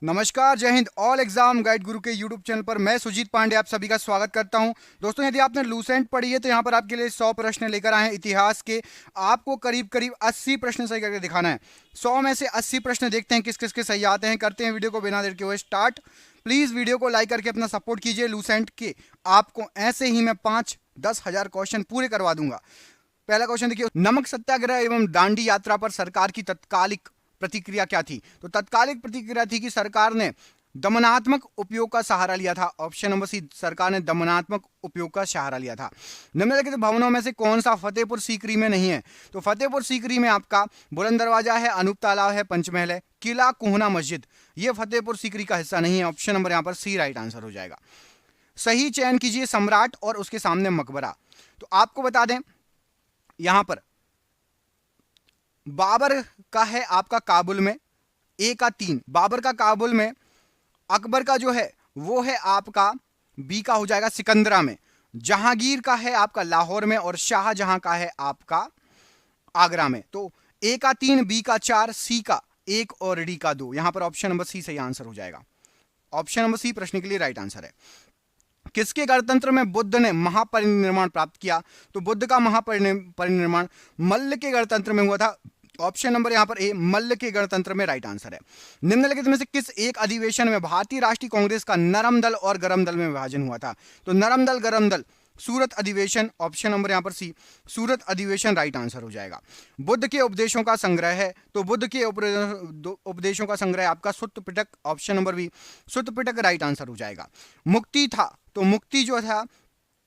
नमस्कार, जय Hind. All exam guide गुरु के यूट्यूब चैनल पर मैं सुजीत पांडे आप सभी का स्वागत करता हूं। दोस्तों, यदि आपने लूसेंट पढ़ी है तो यहां पर आपके लिए 100 प्रश्न लेकर आए हैं इतिहास के। आपको करीब करीब 80 प्रश्न सही करके दिखाना है। 100 में से 80 प्रश्न देखते हैं किस किस के सही आते हैं। करते हैं वीडियो को बिना देर के हुए स्टार्ट। प्लीज वीडियो को लाइक करके अपना सपोर्ट कीजिए। लूसेंट के आपको ऐसे ही मैं 5-10 हजार क्वेश्चन पूरे करवा दूंगा। पहला क्वेश्चन देखिए, नमक सत्याग्रह एवं दांडी यात्रा पर सरकार की तत्कालिक प्रतिक्रिया क्या थी? तो तत्कालिक प्रतिक्रिया थी कि सरकार ने दमनात्मक उपयोग का सहारा लिया था। ऑप्शन नंबर सी, सरकार ने दमनात्मक उपयोग का सहारा लिया था। निम्नलिखित भवनों में से कौन सा फतेहपुर सीकरी में नहीं है? तो फतेहपुर सीकरी में आपका बुलंद दरवाजा है, अनूप तालाब है, पंचमहल है, किला कोहना मस्जिद, ये फतेहपुर सीकरी का हिस्सा नहीं है। ऑप्शन नंबर यहां पर सी राइट आंसर हो जाएगा। सही चयन कीजिए, सम्राट और उसके सामने मकबरा। तो आपको बता दें, यहां पर बाबर का है आपका काबुल में, ए का 3, बाबर का काबुल में। अकबर का जो है वो है आपका बी का हो जाएगा सिकंदरा में। जहांगीर का है आपका लाहौर में और शाहजहां का है आपका आगरा में। तो ए का 3, बी का 4, सी का 1 और डी का 2। यहां पर ऑप्शन नंबर सी सही आंसर हो जाएगा। ऑप्शन नंबर सी प्रश्न के लिए राइट आंसर है। किसके गणतंत्र में बुद्ध ने महापरिनिर्वाण प्राप्त किया? तो बुद्ध का महापरिनिर्वाण मल्ल के गणतंत्र में हुआ था। ऑप्शन नंबर यहां पर ए, मल्ल के गणतंत्र में राइट आंसर है। निम्नलिखित में से किस एक अधिवेशन में भारतीय राष्ट्रीय कांग्रेस का नरम दल और गरम दल में विभाजन हुआ था? तो नरम दल गरम दल, सूरत अधिवेशन। ऑप्शन नंबर यहां पर सी, सूरत अधिवेशन राइट आंसर हो जाएगा। बुद्ध के उपदेशों का संग्रह है, तो बुद्ध के उपदेशों का संग्रह आपका सुत्त पिटक। ऑप्शन नंबर बी, सुत्त पिटक राइट आंसर हो जाएगा। मुक्ति था, तो मुक्ति जो था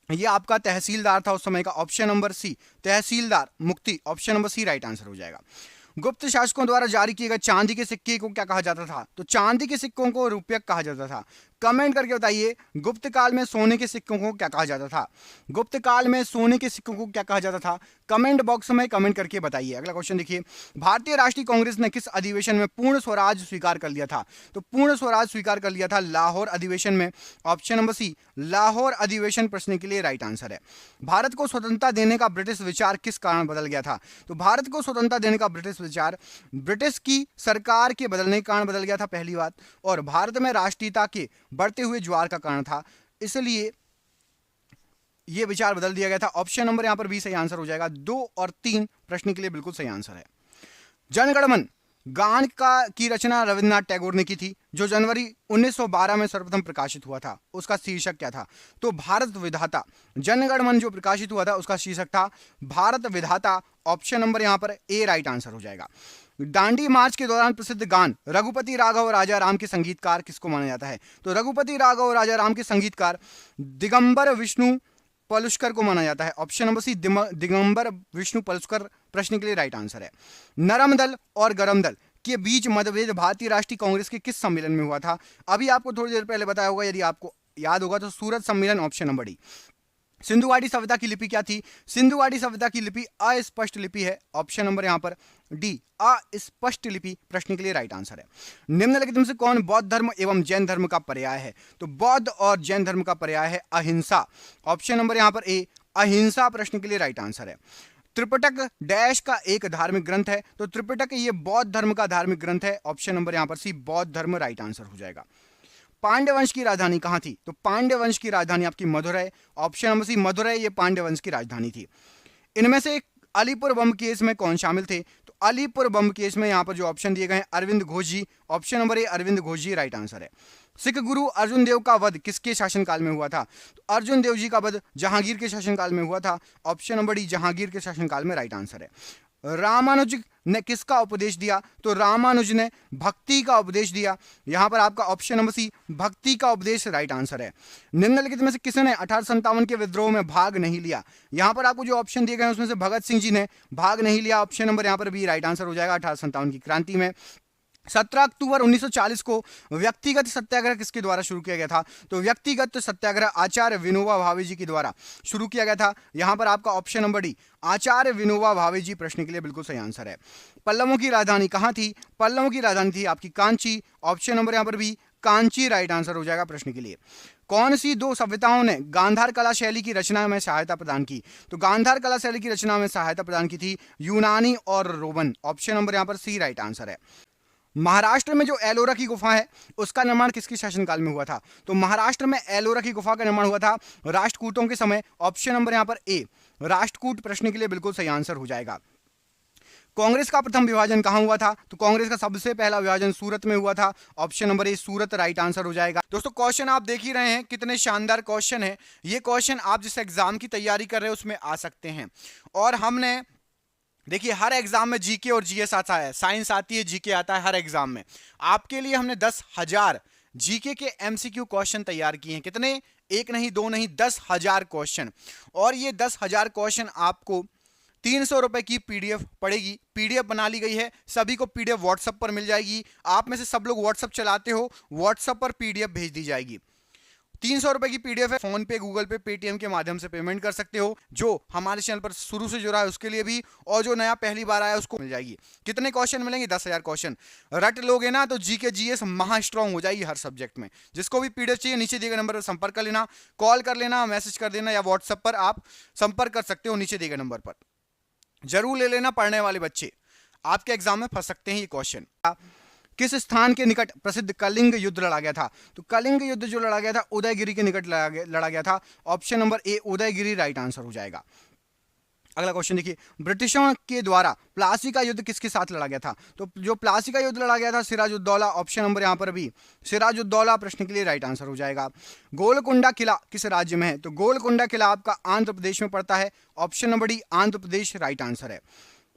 ये आपका तहसीलदार था उस समय का। ऑप्शन नंबर सी, तहसीलदार मुक्ति। Option number C right answer हो जाएगा। गुप्त शासकों द्वारा जारी किए गए चांदी के सिक्के को क्या कहा जाता था? तो चांदी के सिक्कों को रुपयक कहा जाता था। कमेंट करके बताइए, गुप्त काल में सोने के सिक्कों को क्या कहा जाता था? गुप्त काल में सोने के सिक्कों को क्या कहा जाता था? कमेंट बॉक्स में कमेंट करके बताइए। अगला क्वेश्चन देखिए, भारतीय राष्ट्रीय कांग्रेस ने किस अधिवेशन में पूर्ण स्वराज स्वीकार कर लिया था? तो पूर्ण स्वराज स्वीकार कर लिया था लाहौर अधिवेशन में। ऑप्शन नंबर सी, लाहौर अधिवेशन प्रश्न के लिए राइट आंसर है। भारत को स्वतंत्रता देने का ब्रिटिश विचार किस कारण बदल गया था? तो भारत को स्वतंत्रता देने का ब्रिटिश विचार ब्रिटिश की सरकार के बदलने के कारण बदल गया था, पहली बात। और भारत में राष्ट्रीयता के बढ़ते हुए ज्वार का कारण था, इसलिए यह विचार बदल दिया गया था। ऑप्शन नंबर यहां पर बी सही आंसर हो जाएगा। 2 और 3 प्रश्न के लिए बिल्कुल सही आंसर है। जनगणमन गान की रचना रविन्द्रनाथ टैगोर ने की थी, जो जनवरी 1912 में सर्वप्रथम प्रकाशित हुआ था। उसका शीर्षक क्या था? तो भारत विधाता। जनगणमन जो प्रकाशित हुआ था उसका शीर्षक था भारत विधाता। ऑप्शन नंबर यहां पर ए राइट आंसर हो जाएगा। दांडी मार्च के दौरान प्रसिद्ध गान रघुपति राघव राजा राम के संगीतकार किसको माना जाता है? तो रघुपति राघव राजा राम के संगीतकार दिगंबर विष्णु पलुष्कर को माना जाता है। Option number C, Digambar Vishnu Paluskar प्रश्न के लिए राइट आंसर है। नरम दल और गरम दल के बीच मतभेद भारतीय राष्ट्रीय कांग्रेस के किस सम्मेलन में हुआ था? अभी आपको थोड़ी देर पहले बताया होगा, यदि आपको याद होगा तो सूरत सम्मेलन। Option number D. सिंधुघाटी सभ्यता की लिपि क्या थी? सिंधुघाटी सभ्यता की लिपि अस्पष्ट लिपि है। ऑप्शन नंबर यहां पर डी, अस्पष्ट लिपि प्रश्न के लिए राइट आंसर है। निम्नलिखित में से कौन बौद्ध धर्म एवं जैन धर्म का पर्याय है? तो बौद्ध और जैन धर्म का पर्याय है अहिंसा। ऑप्शन नंबर यहां पर ए, अहिंसा प्रश्न के लिए राइट आंसर है। त्रिपिटक डैश का एक धार्मिक ग्रंथ है, तो त्रिपिटक ये बौद्ध धर्म का धार्मिक ग्रंथ है। ऑप्शन नंबर यहां पर सी, बौद्ध धर्म राइट आंसर हो जाएगा। पांड्य वंश की राजधानी कहां थी? तो पांड्य वंश की राजधानी आपकी Madurai. Option number C, Madurai ये पांड्य वंश की राजधानी थी। इनमें से अलीपुर बम केस में कौन शामिल थे? तो अलीपुर बम केस में यहां पर जो ऑप्शन दिए गए हैं Arvind Ghosh ji. Option number A, Arvind Ghosh ji right answer है। सिख गुरु अर्जुन देव का वध किसके शासनकाल में हुआ था? तो अर्जुन देव जी का वध जहांगीर के शासनकाल में हुआ था। ऑप्शन नंबर डी, जहांगीर के शासनकाल में राइट आंसर है। रामानुज ने किसका उपदेश दिया? तो रामानुज ने भक्ति का उपदेश दिया। यहां पर आपका ऑप्शन नंबर सी, भक्ति का उपदेश राइट आंसर है। निम्नलिखित में से किसने 1857 के विद्रोह में भाग नहीं लिया? यहां पर आपको जो ऑप्शन दिए गए उसमें से भगत सिंह जी ने भाग नहीं लिया। ऑप्शन नंबर यहां पर बी राइट आंसर हो जाएगा। 1857 की क्रांति में 17 अक्टूबर 1940 को व्यक्तिगत सत्याग्रह किसके द्वारा शुरू किया गया था? तो व्यक्तिगत सत्याग्रह आचार्य विनोबा भावे जी के द्वारा शुरू किया गया था। यहां पर आपका ऑप्शन नंबर डी, आचार्य विनोबा भावे जी प्रश्न के लिए बिल्कुल सही आंसर है। पल्लवों की राजधानी कहां थी? पल्लवों की राजधानी थी आपकी कांची। ऑप्शन नंबर यहां पर बी, कांची राइट आंसर हो जाएगा प्रश्न के लिए। कौन सी दो सभ्यताओं ने गांधार कला शैली की रचना में सहायता प्रदान की? तो गांधार कला शैली की रचना में सहायता प्रदान की थी यूनानी और रोमन। ऑप्शन नंबर यहां पर सी राइट आंसर है। महाराष्ट्र में जो एलोरा की गुफा है उसका निर्माण किसके शासनकाल में हुआ था? तो महाराष्ट्र में एलोरा की गुफा का निर्माण हुआ था राष्ट्रकूटों के समय। ऑप्शन नंबर यहां पर ए राष्ट्रकूट प्रश्न के लिए बिल्कुल सही आंसर हो जाएगा। कांग्रेस का प्रथम विभाजन कहां हुआ था? तो कांग्रेस का सबसे पहला विभाजन सूरत में हुआ था। ऑप्शन नंबर ए सूरत राइट आंसर हो जाएगा। दोस्तों क्वेश्चन आप देख ही रहे हैं कितने शानदार क्वेश्चन है। ये क्वेश्चन आप जिस एग्जाम की तैयारी कर रहे हैं उसमें आ सकते हैं। और हमने देखिए हर एग्जाम में जीके और जीएस आता है, साइंस आती है, जीके आता है हर एग्जाम में। आपके लिए हमने 10,000 जीके के एमसीक्यू क्वेश्चन तैयार किए हैं। कितने? एक नहीं, दो नहीं, 10,000 क्वेश्चन। और ये 10,000 क्वेश्चन आपको 300 रुपए की पीडीएफ पड़ेगी। पीडीएफ बना ली गई है, सभी को पीडीएफ व्हाट्सएप पर मिल जाएगी। आप में से सब लोग व्हाट्सएप चलाते हो, व्हाट्सएप पर पीडीएफ भेज दी जाएगी। 300 रुपए की पीडीएफ है। फोन पे, गूगल पे, पेटीएम के माध्यम से पेमेंट कर सकते हो। जो हमारे चैनल पर शुरू से जुड़ा है उसके लिए भी, और जो नया पहली बार आया उसको मिल जाएगी। कितने क्वेश्चन मिलेंगे? 10,000 क्वेश्चन। रट लोगे ना तो जीके जीएस महा स्ट्रांग हो जाएगी हर सब्जेक्ट में। जिसको भी पीडीएफ चाहिए नीचे दिए गए नंबर पर संपर्क कर लेना, कॉल कर लेना, मैसेज कर देना, या व्हाट्सएप पर आप संपर्क कर सकते हो नीचे दिए गए नंबर पर। जरूर ले लेना, पढ़ने वाले बच्चे आपके एग्जाम में फंस सकते हैं ये क्वेश्चन। किस स्थान के निकट प्रसिद्ध कलिंग युद्ध लड़ा गया था? तो कलिंग युद्ध जो लड़ा गया था उदयगिरी के निकट लड़ा गया था। Option number A Udayagiri right answer हो जाएगा। अगला क्वेश्चन देखिए, ब्रिटिशों के द्वारा प्लासी का युद्ध किसके साथ लड़ा गया था? तो जो प्लासी का युद्ध लड़ा गया था सिराजुद्दौला। ऑप्शन नंबर यहां पर भी सिराजुद्दौला प्रश्न के लिए राइट आंसर हो जाएगा। गोलकुंडा किला किस राज्य में है? तो गोलकुंडा किला आपका आंध्र प्रदेश में पड़ता है। Option number D Andhra Pradesh right answer है।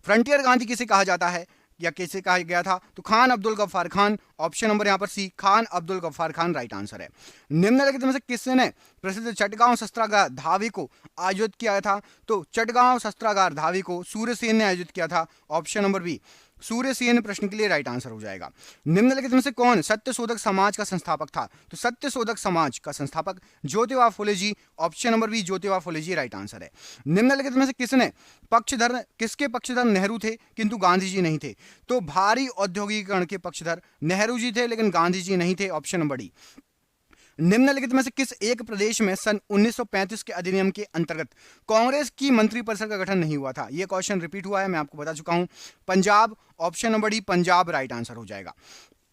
फ्रंटियर गांधी किसे कहा जाता है या कैसे कहा गया था? तो खान अब्दुल गफ्फार खान। ऑप्शन नंबर यहां पर सी खान अब्दुल गफ्फार खान राइट आंसर है। निम्नलिखित में से किसने प्रसिद्ध चटगांव शस्त्रागार धावी को आयोजित किया था? तो चटगांव शस्त्रागार धावी को सूर्यसेन ने आयोजित किया था। ऑप्शन नंबर बी सूर्यसेन प्रश्न के लिए राइट आंसर हो जाएगा। निम्नलिखित में से कौन सत्यशोधक समाज का संस्थापक था? तो सत्यशोधक समाज का संस्थापक ज्योतिबा फुले जी। Option number B Jyotiba Phule जी राइट आंसर है। निम्नलिखित में से किसके पक्षधर नेहरू थे किंतु गांधी जी नहीं थे? तो भारी औद्योगिकीकरण के पक्षधर नेहरू जी थे लेकिन गांधी जी नहीं थे। Option number D. निम्नलिखित में से किस एक प्रदेश में सन 1935 के अधिनियम के अंतर्गत कांग्रेस की मंत्रिपरिषद का गठन नहीं हुआ था? यह क्वेश्चन रिपीट हुआ है, मैं आपको बता चुका हूं। Punjab. Option number D Punjab right answer हो जाएगा।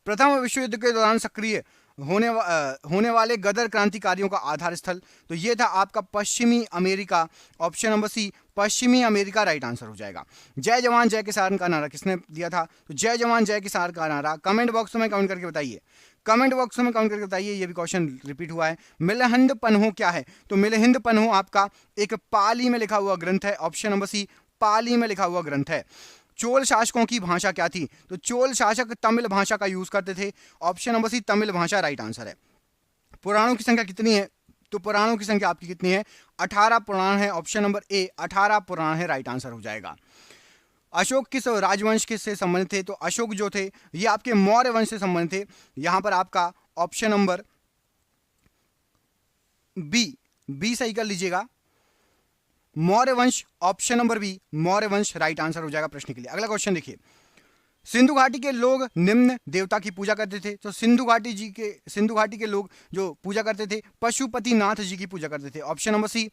प्रथम विश्व युद्ध के दौरान सक्रिय होने वाले गदर क्रांतिकारियों का आधार स्थल? तो यह था आपका पश्चिमी अमेरिका। ऑप्शन नंबर सी पश्चिमी अमेरिका राइट आंसर हो जाएगा। जय जवान जय किसान का नारा किसने दिया था? तो जय जवान जय किसान का नारा कमेंट बॉक्स में कमेंट करके बताइए। कमेंट बॉक्स में कमेंट करके बताइए। ये भी क्वेश्चन रिपीट हुआ है। मिलहिंद पन्हो क्या है? तो मिलहिंद पन्हो आपका एक पाली में लिखा हुआ ग्रंथ है। ऑप्शन नंबर सी पाली में लिखा हुआ ग्रंथ है। चोल शासकों की भाषा क्या थी? तो चोल शासक तमिल भाषा का यूज करते थे। ऑप्शन नंबर सी तमिल भाषा राइट आंसर है। पुराणों की संख्या कितनी है? तो पुराणों की संख्या आपकी कितनी है? 18 पुराण है। ऑप्शन नंबर ए 18 पुराण है राइट आंसर हो जाएगा। अशोक किस राजवंश के से संबंधित थे? तो अशोक जो थे ये आपके मौर्य वंश से संबंधित थे। यहां पर आपका ऑप्शन नंबर बी सही कर लीजिएगा, मौर्य वंश। ऑप्शन नंबर बी मौर्य वंश राइट आंसर हो जाएगा प्रश्न के लिए। अगला क्वेश्चन देखिए, सिंधु घाटी के लोग निम्न देवता की पूजा करते थे? तो सिंधु घाटी के लोग जो पूजा करते थे पशुपतिनाथ जी की पूजा करते थे। ऑप्शन नंबर सी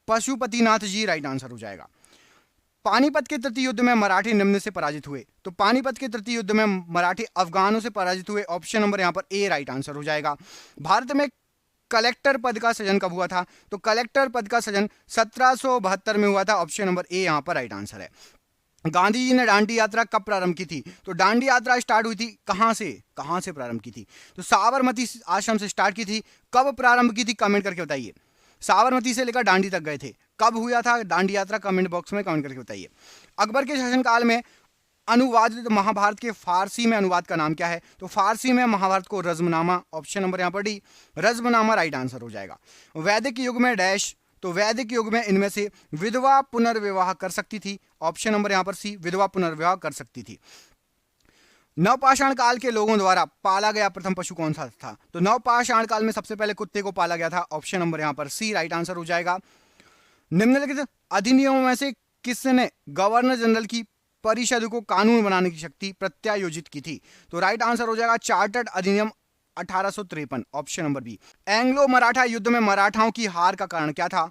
पशुपतिनाथ जी राइट आंसर हो जाएगा। पानीपत के तृतीय युद्ध में मराठी निम्न से पराजित हुए? तो पानीपत के तृतीय युद्ध में मराठी अफगानों से पराजित हुए। ऑप्शन नंबर यहां पर ए राइट आंसर हो जाएगा। भारत में कलेक्टर पद का सृजन कब हुआ था? तो कलेक्टर पद का सृजन 1772 में हुआ था। ऑप्शन नंबर ए यहां पर राइट आंसर है। गांधी जी ने दांडी यात्रा कब प्रारंभ की थी? तो दांडी यात्रा स्टार्ट हुई थी कहां से प्रारंभ की थी? तो साबरमती आश्रम से स्टार्ट की थी। कब प्रारंभ की थी कमेंट करके बताइए। साबरमती से लेकर दांडी तक गए थे। कब हुआ था दांडी यात्रा? कमेंट बॉक्स में कमेंट करके बताइए। अकबर के शासनकाल में अनुवादित महाभारत के फारसी में अनुवाद का नाम क्या है? तो फारसी में महाभारत को रज़्मनामा। ऑप्शन नंबर यहां पर डी रज़्मनामा राइट आंसर हो जाएगा। वैदिक युग में डैश? तो वैदिक युग में इनमें से विधवा पुनर्विवाह कर सकती थी। ऑप्शन नंबर यहां पर सी विधवा पुनर्विवाह कर सकती थी। नवपाषाण काल के लोगों द्वारा पाला गया प्रथम पशु कौन सा था? तो नवपाषाण काल में सबसे पहले कुत्ते को पाला गया था। ऑप्शन नंबर यहां पर सी राइट आंसर हो जाएगा। निम्नलिखित अधिनियमों में से किसने गवर्नर जनरल की परिषद को कानून बनाने की शक्ति प्रत्यायोजित की थी? तो राइट आंसर हो जाएगा चार्टर्ड अधिनियम 1853। Option number B. Anglo Maratha युद्ध में मराठाओं की हार का कारण क्या था?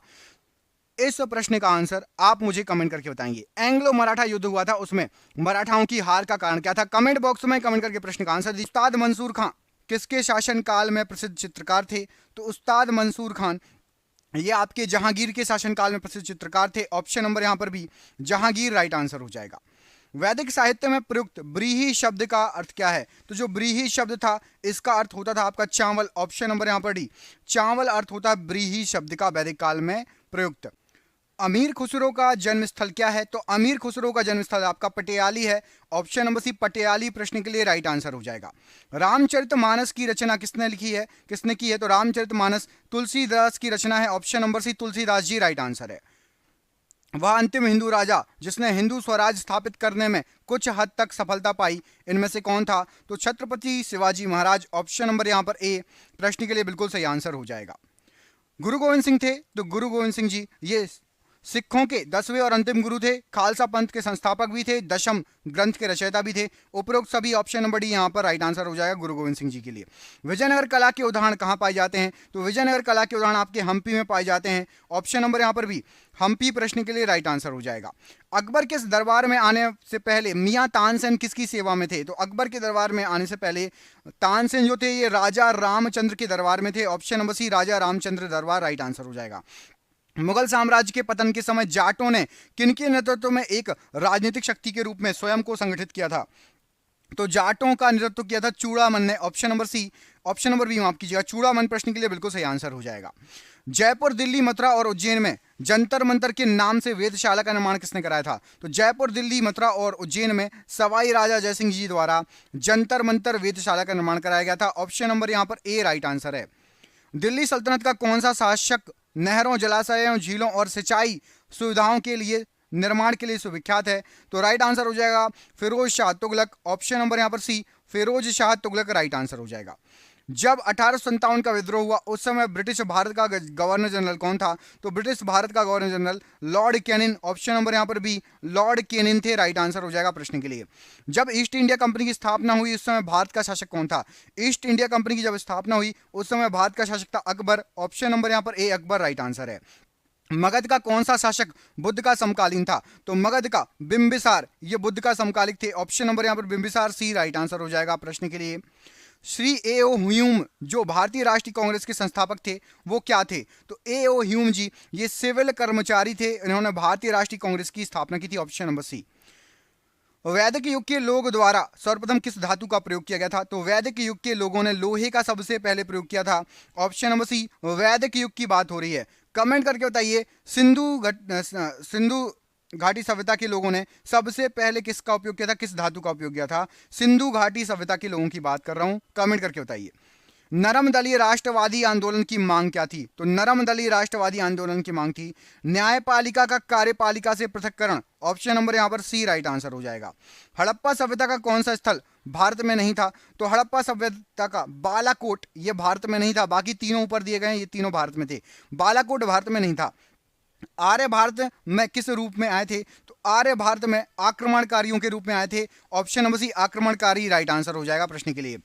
इस प्रश्न का आंसर आप मुझे कमेंट करके बताएंगे। एंग्लो मराठा युद्ध हुआ था, उसमें मराठाओं की हार का कारण क्या था? कमेंट बॉक्स में कमेंट करके प्रश्न का आंसर दीजिए। उस्ताद मंसूर खान किसके शासनकाल में प्रसिद्ध चित्रकार थे? तो उस्ताद मंसूर खान ये आपके जहांगीर के शासनकाल में प्रसिद्ध चित्रकार थे। ऑप्शन नंबर यहां पर भी जहांगीर राइट आंसर हो जाएगा। वैदिक साहित्य में प्रयुक्त ब्रीही शब्द का अर्थ क्या है? तो जो ब्रीही शब्द था इसका अर्थ होता था आपका चावल। ऑप्शन नंबर यहां पर डी, चावल अर्थ होता है ब्रीही शब्द का वैदिक काल में प्रयुक्त। अमीर खुसरो का जन्म स्थल क्या है? तो अमीर खुसरो का जन्म स्थल आपका पटियाली है। ऑप्शन नंबर सी पटियाली प्रश्न के लिए राइट आंसर हो जाएगा। रामचरितमानस की रचना किसने लिखी है, किसने की है? तो रामचरितमानस तुलसीदास की रचना है। ऑप्शन नंबर सी तुलसीदास जी राइट आंसर है। वह अंतिम हिंदू राजा जिसने हिंदू स्वराज स्थापित करने में कुछ हद तक सफलता पाई, इनमें से कौन था? तो छत्रपति शिवाजी महाराज। ऑप्शन नंबर यहां पर ए प्रश्न के लिए बिल्कुल सही आंसर हो जाएगा। गुरु गोविंद सिंह थे, तो गुरु गोविंद सिंह जी ये सिखों के 10वें और अंतिम गुरु थे, खालसा पंथ के संस्थापक भी थे, दशम ग्रंथ के रचयिता भी थे। उपरोक्त सभी ऑप्शन नंबर डी यहाँ पर राइट आंसर हो जाएगा गुरु गोविंद सिंह जी के लिए। विजयनगर कला के उदाहरण कहाँ पाए जाते हैं? तो विजयनगर कला के उदाहरण आपके हम्पी में पाए जाते हैं। ऑप्शन नंबर यहाँ पर भी हम्पी प्रश्न के लिए राइट आंसर हो जाएगा। अकबर के दरबार में आने से पहले मियाँ तानसेन किसकी सेवा में थे? तो अकबर के दरबार में आने से पहले तानसेन जो थे ये राजा रामचंद्र के दरबार में थे। ऑप्शन नंबर सी राजा रामचंद्र दरबार राइट आंसर हो जाएगा। मुगल साम्राज्य के पतन के समय जाटों ने किनके नेतृत्व में एक राजनीतिक शक्ति के रूप में स्वयं को संगठित किया था? तो जाटों का नेतृत्व किया था चूड़ामन ने। Option number C, option number B माफ कीजिएगा, चूड़ामन प्रश्न के लिए बिल्कुल सही आंसर हो जाएगा। जयपुर, दिल्ली, मथुरा और उज्जैन में जंतर मंतर के नाम से वेधशाला का निर्माण किसने कराया था? तो जयपुर, दिल्ली, मथुरा और उज्जैन में सवाई राजा जयसिंह जी द्वारा जंतर मंतर वेधशाला का निर्माण कराया गया था। ऑप्शन नंबर यहां पर ए राइट आंसर है। दिल्ली सल्तनत का कौन सा शासक नहरों, जलाशयों, झीलों और सिंचाई सुविधाओं के लिए निर्माण के लिए सुविख्यात है? तो राइट आंसर हो जाएगा फिरोज शाह तुगलक। ऑप्शन नंबर यहां पर सी फिरोज शाह तुगलक राइट आंसर हो जाएगा। जब 1857 का विद्रोह हुआ उस समय ब्रिटिश भारत का गवर्नर जनरल कौन था? तो ब्रिटिश भारत का governor general lord Canning. Option number यहां पर भी लॉर्ड कैनिन थे राइट आंसर हो जाएगा प्रश्न के लिए। जब ईस्ट इंडिया कंपनी की स्थापना हुई उस समय भारत का शासक कौन था? ईस्ट इंडिया कंपनी की जब स्थापना हुई उस समय भारत का शासक था अकबर। ऑप्शन नंबर यहां पर ए अकबर राइट आंसर है। मगध का कौन सा शासक बुद्ध का समकालीन था? तो मगध का बिंबिसार ये बुद्ध का समकालिक थे। ऑप्शन नंबर यहां पर बिंबिसार सी राइट आंसर हो जाएगा प्रश्न के लिए। श्री ए.ओ. ह्यूम जो भारतीय राष्ट्रीय कांग्रेस के संस्थापक थे वो क्या थे? तो ए.ओ. ह्यूम जी ये सिविल कर्मचारी थे, इन्होंने भारतीय राष्ट्रीय कांग्रेस की स्थापना की थी। Option number C. वैदिक युग के लोग द्वारा सर्वप्रथम किस धातु का प्रयोग किया गया था? तो वैदिक युग के लोगों ने लोहे का सबसे पहले प्रयोग किया था। ऑप्शन नंबर सी वैदिक युग की बात हो रही है। कमेंट करके बताइए सिंधु घाटी सभ्यता के लोगों ने सबसे पहले किसका उपयोग किया था, किस धातु का उपयोग किया था? सिंधु घाटी सभ्यता के लोगों की बात कर रहा हूं, कमेंट करके बताइए। नरम दलीय राष्ट्रवादी आंदोलन की मांग क्या थी? तो नरम दलीय राष्ट्रवादी आंदोलन की मांग थी न्यायपालिका का कार्यपालिका से पृथक्करण। ऑप्शन नंबर यहां पर सी राइट आंसर हो जाएगा। हड़प्पा सभ्यता का कौन सा स्थल भारत में नहीं था? तो हड़प्पा सभ्यता का बालाकोट ये भारत में नहीं था, बाकी तीनों ऊपर दिए गए ये तीनों भारत में थे, बालाकोट भारत में नहीं था। आर्य भारत में किस रूप में आए थे? तो आर्य भारत में आक्रमणकारियों के रूप में आए थे। ऑप्शन नंबर सी आक्रमणकारी राइट आंसर हो जाएगा प्रश्न के लिए।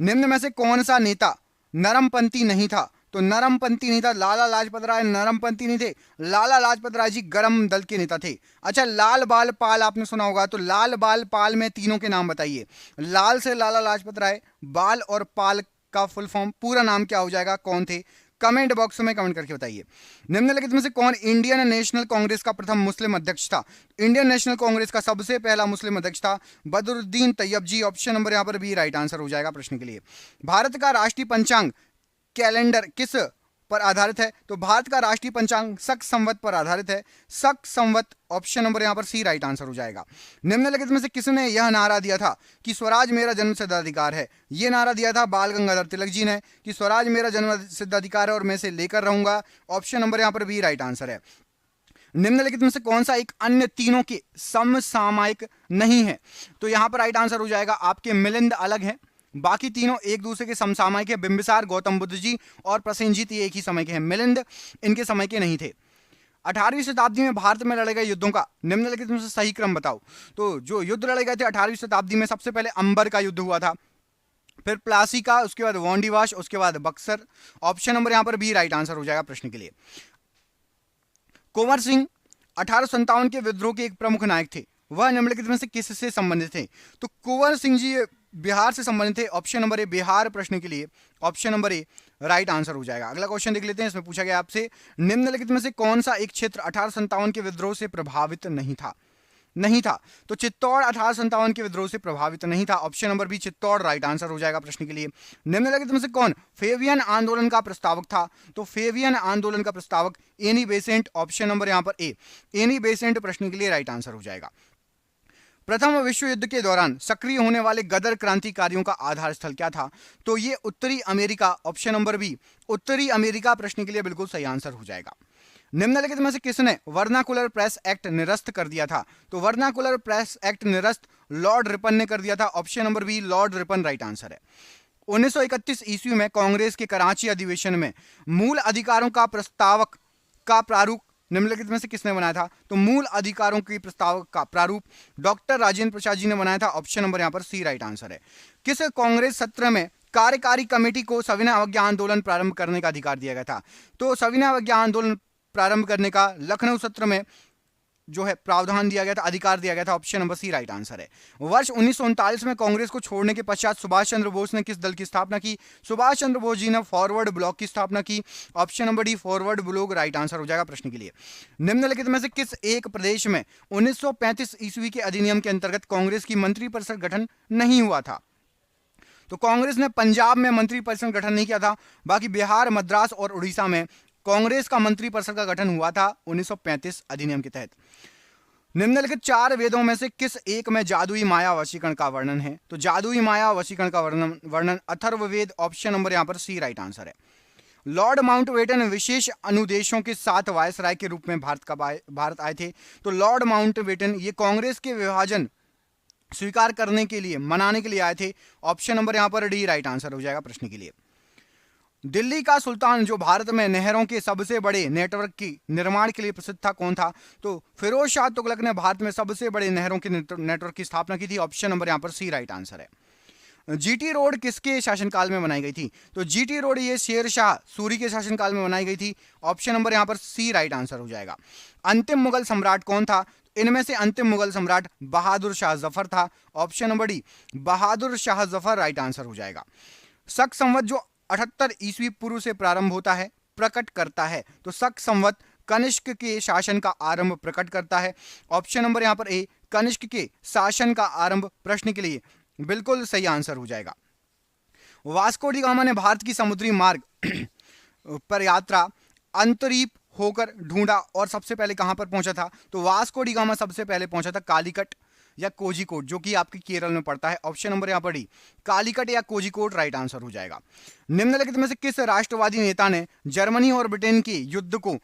निम्न में से कौन सा नेता नरमपंथी नहीं था? तो नरमपंथी नहीं था लाला लाजपत राय नरमपंथी नहीं थे, लाला लाजपत राय जी गरम दल के नेता थे। अच्छा, लाल बाल पाल आपने सुना होगा, तो लाल बाल पाल में तीनों के नाम बताइए। लाल से लाला लाजपत राय, बाल और पाल का फुल फॉर्म पूरा नाम क्या हो जाएगा, कौन थे? कमेंट बॉक्स में कमेंट करके बताइए। निम्नलिखित में से कौन इंडियन नेशनल कांग्रेस का प्रथम मुस्लिम अध्यक्ष था? इंडियन नेशनल कांग्रेस का सबसे पहला मुस्लिम अध्यक्ष था बदरुद्दीन तैयब जी। ऑप्शन नंबर यहां पर भी राइट आंसर हो जाएगा प्रश्न के लिए। भारत का राष्ट्रीय पंचांग कैलेंडर किस पर आधारित है? तो भारत का राष्ट्रीय पंचांग शक संवत पर आधारित है, शक संवत। ऑप्शन नंबर यहां पर सी राइट आंसर हो जाएगा। निम्नलिखित में से किसने यह नारा दिया था कि स्वराज मेरा जन्मसिद्ध अधिकार है? यह नारा दिया था बाल गंगाधर तिलक जी ने कि स्वराज मेरा जन्मसिद्ध अधिकार है और मैं इसे लेकर रहूंगा। ऑप्शन नंबर यहां पर भी राइट आंसर है। निम्नलिखित में से कौन सा एक अन्य तीनों के समसामयिक नहीं है? तो यहां पर राइट आंसर हो जाएगा आपके मिलिंद अलग है, बाकी तीनों एक दूसरे के समसामयिक है। बिंबिसार, गौतम बुद्ध जी और प्रसेनजीत ये एक ही समय के हैं, मिलिंद इनके समय के नहीं थे। 18वीं शताब्दी में भारत में लड़े गए युद्धों का निम्नलिखित में से सही क्रम बताओ। तो जो युद्ध लड़े गए थे 18वीं शताब्दी में, सबसे पहले अंबर का युद्ध हुआ था, फिर प्लासी का, उसके बाद वांडीवाश, उसके बाद बक्सर। ऑप्शन नंबर यहां पर भी राइट आंसर हो जाएगा प्रश्न के लिए। कुंवर सिंह 1857 के विद्रोह के एक प्रमुख नायक थे, वह निम्नलिखित में से किससे संबंधित थे? तो कुंवर सिंह जी बिहार से संबंधित थे। ऑप्शन नंबर ए बिहार प्रश्न के लिए ऑप्शन नंबर ए राइट आंसर हो जाएगा। अगला क्वेश्चन देख लेते हैं। इसमें पूछा गया आपसे निम्नलिखित में से कौन सा एक क्षेत्र 1857 के विद्रोह से प्रभावित नहीं था। तो चित्तौड़ 1857 के विद्रोह से प्रभावित नहीं था। Option number B Chittor right answer हो जाएगा प्रश्न के लिए। निम्नलिखित में से कौन फेवियन आंदोलन का प्रस्तावक था? तो फेवियन आंदोलन का प्रस्तावक एनी बेसेंट। ऑप्शन नंबर यहां पर ए एनी बेसेंट प्रश्न के लिए राइट आंसर हो जाएगा। प्रथम विश्व युद्ध के दौरान सक्रिय होने वाले गदर क्रांतिकारियों का आधार स्थल क्या था? तो ये उत्तरी अमेरिका। ऑप्शन नंबर बी उत्तरी अमेरिका प्रश्न के लिए बिल्कुल सही आंसर हो जाएगा। निम्नलिखित में से किसने वर्नाकुलर प्रेस एक्ट निरस्त कर दिया था? तो वर्नाकुलर प्रेस एक्ट निरस्त लॉर्ड रिपन ने कर दिया था। Option number B lord Ripon right answer है। 1931 ईस्वी में कांग्रेस के कराची अधिवेशन में मूल अधिकारों का प्रस्तावक का प्रारूप निम्नलिखित में से किसने बनाया था? तो मूल अधिकारों की प्रस्ताव का प्रारूप डॉक्टर राजेंद्र प्रसाद जी ने बनाया था। ऑप्शन नंबर यहां पर सी राइट आंसर है। किस कांग्रेस सत्र में कार्यकारी कमेटी को सविनय अवज्ञा आंदोलन प्रारंभ करने का अधिकार दिया गया था? तो सविनय अवज्ञा आंदोलन प्रारंभ करने का लखनऊ सत्र में जो है प्रावधान दिया गया था, अधिकार दिया गया था। Option number C right answer है। वर्ष 1939 में कांग्रेस को छोड़ने के पश्चात सुभाष चंद्र बोस ने किस दल की स्थापना की? सुभाष चंद्र बोस जी ने फॉरवर्ड ब्लॉक की स्थापना की। Option number D forward block right answer हो जाएगा प्रश्न के लिए। निम्नलिखित में से किस एक प्रदेश में 1935 ईस्वी के अधिनियम के अंतर्गत कांग्रेस की मंत्रिपरिषद गठन नहीं हुआ था? तो कांग्रेस ने पंजाब में मंत्रिपरिषद गठन नहीं किया था, बाकी बिहार, मद्रास और उड़ीसा में कांग्रेस का मंत्रिपरिषद का गठन हुआ था 1935 अधिनियम के तहत। निम्नलिखित चार वेदों में से किस एक में जादुई माया वशीकरण का वर्णन है? तो जादुई माया वशीकरण का वर्णन अथर्ववेद। ऑप्शन नंबर यहां पर सी राइट आंसर है। लॉर्ड माउंटबेटन विशेष अनुदेशों के साथ वायसराय के रूप में भारत आए थे। तो लॉर्ड माउंटबेटन ये कांग्रेस के विभाजन स्वीकार करने के लिए, मनाने के लिए आए थे। ऑप्शन नंबर यहां पर डी राइट आंसर हो जाएगा प्रश्न के लिए। दिल्ली का सुल्तान जो भारत में नहरों के सबसे बड़े नेटवर्क की निर्माण के लिए प्रसिद्ध था, कौन था? तो फिरोज शाह तुगलक ने भारत में सबसे बड़े नहरों के नेटवर्क की स्थापना की थी। ऑप्शन नंबर यहां पर सी राइट आंसर है। जीटी रोड किसके शासनकाल में बनाई गई थी? तो जीटी रोड ये शेर शाह सूरी के शासनकाल में बनाई गई थी। ऑप्शन नंबर यहां पर सी राइट आंसर हो जाएगा। अंतिम मुगल सम्राट कौन था? इनमें से अंतिम मुगल सम्राट बहादुर शाह जफर था। Option number D Bahadur Shah Zafar right answer हो जाएगा। शक संवत जो 78 ईस्वी पूर्व से प्रारंभ होता है, प्रकट करता है, तो शक संवत कनिष्क के शासन का आरंभ प्रकट करता है। ऑप्शन नंबर यहां पर ए कनिष्क के शासन का आरंभ प्रश्न के लिए बिल्कुल सही आंसर हो जाएगा। वास्को डी गामा ने भारत की समुद्री मार्ग पर यात्रा अंतरीप होकर ढूंढा और सबसे पहले कहां पर पहुंचा था? तो वास्को डी गामा सबसे पहले पहुंचा था कालीकट या कोझिकोड, जो कि आपके केरल में पड़ता है। ऑप्शन नंबर यहां पर डी कालीकट या कोझिकोड राइट आंसर हो जाएगा। निम्नलिखित में से किस राष्ट्रवादी नेता ने जर्मनी और ब्रिटेन के युद्ध को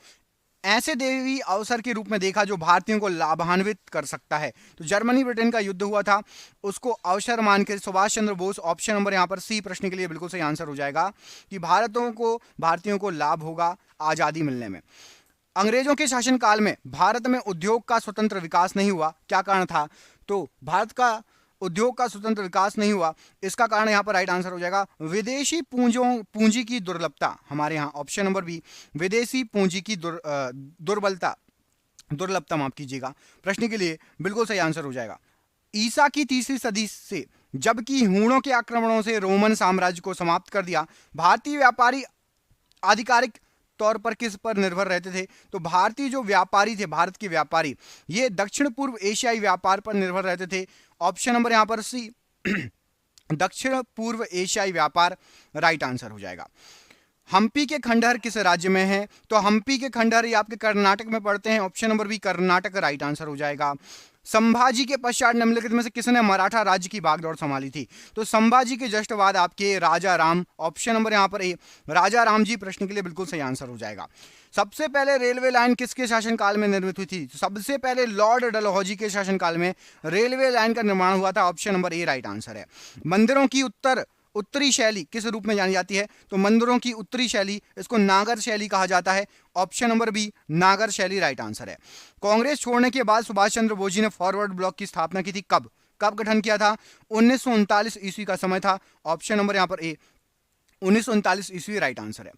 ऐसे देवी अवसर के रूप में देखा जो भारतीयों को लाभान्वित कर सकता है? तो जर्मनी ब्रिटेन का युद्ध हुआ था, उसको अवसर मानकर सुभाष चंद्र बोस। ऑप्शन नंबर यहां पर सी प्रश्न के लिए बिल्कुल सही आंसर हो जाएगा कि भारतीयों को लाभ होगा आजादी मिलने में। अंग्रेजों के शासनकाल में भारत में उद्योग का स्वतंत्र विकास नहीं हुआ, क्या कारण था? तो भारत का उद्योग का स्वतंत्र विकास नहीं हुआ, इसका कारण यहां पर राइट आंसर हो जाएगा विदेशी पूंजी की दुर्लभता। हमारे यहां ऑप्शन नंबर बी विदेशी पूंजी की दुर्लभता माफ कीजिएगा प्रश्न के लिए बिल्कुल सही आंसर हो जाएगा। ईसा की तीसरी सदी से जबकि हूणों के आक्रमणों से रोमन साम्राज्य को समाप्त कर दिया, भारतीय व्यापारी आधिकारिक तौर पर किस पर निर्भर रहते थे? तो भारतीय जो व्यापारी थे, भारत के व्यापारी, ये दक्षिण पूर्व एशियाई व्यापार पर निर्भर रहते थे। ऑप्शन नंबर यहां पर सी दक्षिण पूर्व एशियाई व्यापार राइट आंसर हो जाएगा। हम्पी के खंडहर किस राज्य में है? तो हम्पी के खंडहर ये आपके कर्नाटक में पड़ते हैं। Option number B Karnataka right answer हो जाएगा। संभाजी के पश्चात निम्नलिखित में से किसने मराठा राज्य की बागडोर संभाली थी? तो संभाजी के जस्ट बाद आपके राजा राम। ऑप्शन नंबर यहां पर ए राजा राम जी प्रश्न के लिए बिल्कुल सही आंसर हो जाएगा। सबसे पहले रेलवे लाइन किसके शासनकाल में निर्मित हुई थी? तो सबसे पहले लॉर्ड डलहौजी के शासनकाल में रेलवे लाइन का निर्माण हुआ था। ऑप्शन नंबर ए राइट आंसर है। मंदिरों की उत्तरी शैली किस रूप में जानी जाती है? तो मंदिरों की उत्तरी शैली, इसको नागर शैली कहा जाता है। ऑप्शन नंबर बी नागर शैली राइट आंसर है। कांग्रेस छोड़ने के बाद सुभाष चंद्र बोस जी ने फॉरवर्ड ब्लॉक की स्थापना की थी, कब गठन किया था? 1939 ईस्वी का समय था। ऑप्शन नंबर यहां पर ए 1939 ईस्वी राइट आंसर है।